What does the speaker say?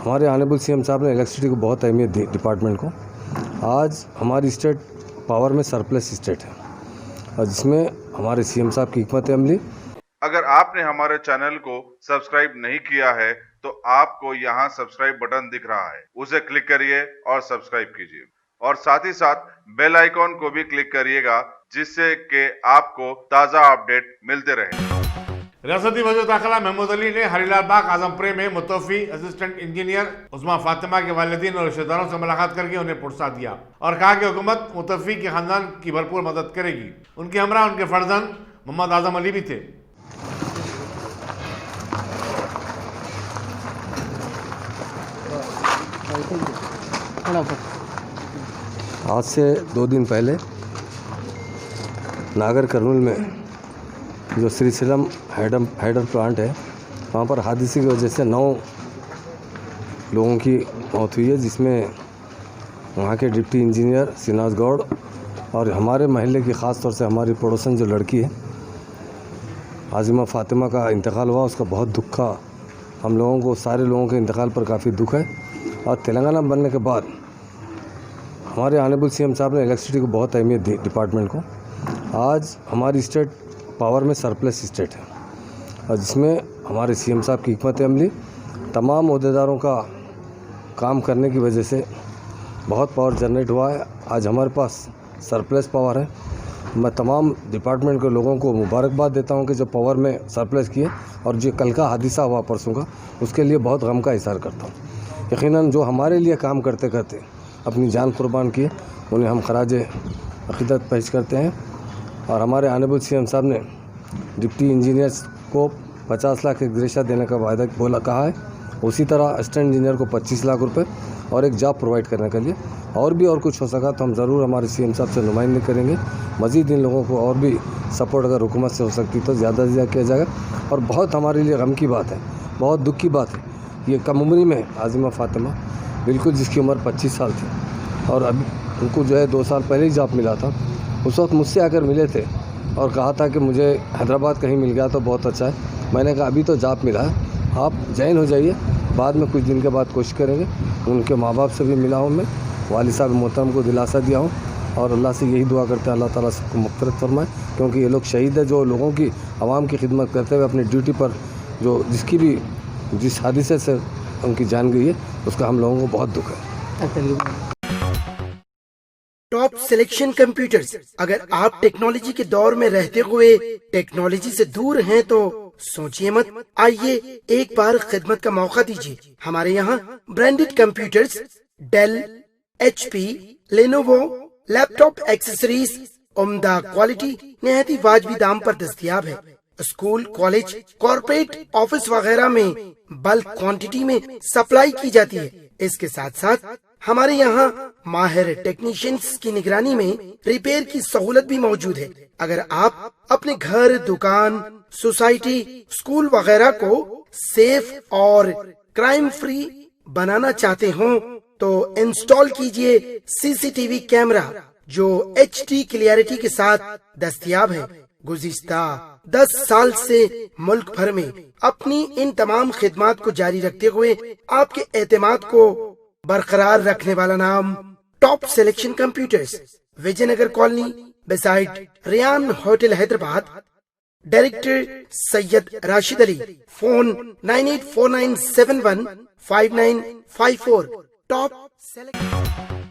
हमारे honourable CM साहब ने इलेक्ट्रिसिटी को बहुत अहमियत दी डिपार्टमेंट को। आज हमारी स्टेट पावर में सरप्लस स्टेट है और जिसमें हमारे सीएम साहब की हिकमत अमली। अगर आपने हमारे चैनल को सब्सक्राइब नहीं किया है तो आपको यहाँ सब्सक्राइब बटन दिख रहा है, उसे क्लिक करिए और सब्सक्राइब कीजिए और साथ ही साथ बेल आइकॉन को भी क्लिक करिएगा जिससे कि आपको ताज़ा अपडेट मिलते रहे। रियासती वज़ीर दाखिला महमूद अली ने हरीलाल बाग आजमपुरे में मुतवफ़ी असिस्टेंट इंजीनियर उस्मा फातिमा के वालिदीन और रिश्तेदारों से मुलाकात करके उन्हें पुरस्कार दिया और कहा कि हुकूमत मुतवफ़ी के खानदान की भरपूर मदद करेगी। उनके हमरा उनके फर्जंद मोहम्मद आजम अली भी थे। आज से 2 दिन पहले नागर कर्नूल में जो श्रीशैलम हाइडर प्लांट है वहाँ पर हादसे की वजह से 9 लोगों की मौत हुई है, जिसमें वहाँ के डिप्टी इंजीनियर सिनाज गौड़ और हमारे महल्ले की ख़ास तौर से हमारी पड़ोसन जो लड़की है आज़िमा फातिमा का इंतकाल हुआ। उसका बहुत दुख का हम लोगों को, सारे लोगों के इंतकाल पर काफ़ी दुख है। और तेलंगाना बनने के बाद हमारे ऑनरेबल सीएम साहब ने इलेक्ट्रिसिटी को बहुत अहमियत दी डिपार्टमेंट को। आज हमारी स्टेट पावर में सरप्लस स्टेट है और जिसमें हमारे सीएम साहब की हिकमत अमली, तमाम ओहदेदारों का काम करने की वजह से बहुत पावर जनरेट हुआ है। आज हमारे पास सरप्लस पावर है। मैं तमाम डिपार्टमेंट के लोगों को मुबारकबाद देता हूं कि जो पावर में सरप्लस किए, और जो कल का हादसा हुआ परसों का, उसके लिए बहुत गम का इज़हार करता हूं। यकीनन जो हमारे लिए काम करते करते अपनी जान कुर्बान किए, उन्हें हम खराज अक़ीदत पेश करते हैं। और हमारे ऑनरेबल सीएम साहब ने डिप्टी इंजीनियर्स को 50 लाख एग्रेशिया देने का वायदा कहा है। उसी तरह असिस्टेंट इंजीनियर को 25 लाख रुपए और एक जॉब प्रोवाइड करने के लिए, और भी और कुछ हो सका तो हम ज़रूर हमारे सीएम साहब से नुमाइंदगी करेंगे। मज़ीद इन लोगों को और भी सपोर्ट अगर हुकूमत से हो सकती तो ज़्यादा से ज़्यादा किया जाएगा। और बहुत हमारे लिए गम की बात है, बहुत दुख की बात है, ये कम उम्री में आज़िमा फातिमा, बिल्कुल जिसकी उम्र 25 साल थी, और अभी उनको जो है 2 साल पहले ही जॉब मिला था। उस वक्त मुझसे आकर मिले थे और कहा था कि मुझे हैदराबाद कहीं मिल गया तो बहुत अच्छा है। मैंने कहा अभी तो जॉब मिला है, आप जॉइन हो जाइए, बाद में कुछ दिन के बाद कोशिश करेंगे। उनके माँ बाप से भी मिला हूँ, मैं वालिद साहब मोहतरम को दिलासा दिया हूँ और अल्लाह से यही दुआ करते हैं अल्लाह ताला सबको मग़फ़िरत फरमाए, क्योंकि ये लोग शहीद है जो लोगों की, आवाम की खिदमत करते हुए अपनी ड्यूटी पर जो जिस हादसे से उनकी जान गई है, उसका हम लोगों को बहुत दुख है। Top selection computers. अगर आप टेक्नोलॉजी के दौर में रहते हुए टेक्नोलॉजी से दूर हैं तो सोचिए मत, आइए एक बार खिदमत का मौका दीजिए। हमारे यहाँ branded computers Dell, HP, Lenovo, laptop accessories उम्दा क्वालिटी निहायत ही वाजबी दाम पर दस्तयाब है। स्कूल, कॉलेज, कॉर्पोरेट, ऑफिस वगैरह में बल्क क्वांटिटी में सप्लाई की जाती है। इसके साथ साथ हमारे यहाँ माहिर टेक्नीशियंस की निगरानी में रिपेयर की सहूलत भी मौजूद है। अगर आप अपने घर, दुकान, सोसाइटी, स्कूल वगैरह को सेफ और क्राइम फ्री बनाना चाहते हो तो इंस्टॉल कीजिए CCTV कैमरा जो HD क्लियरिटी के साथ दस्तयाब है। गुज़िश्ता 10 साल से मुल्क भर में अपनी इन तमाम खिदमात को जारी रखते हुए आपके एतमाद को बरकरार रखने वाला नाम top selection computers, Vijayanagar colony beside Riyan hotel Hyderabad. Director Syed Rashid Ali. Phone 9849715954। Top selection.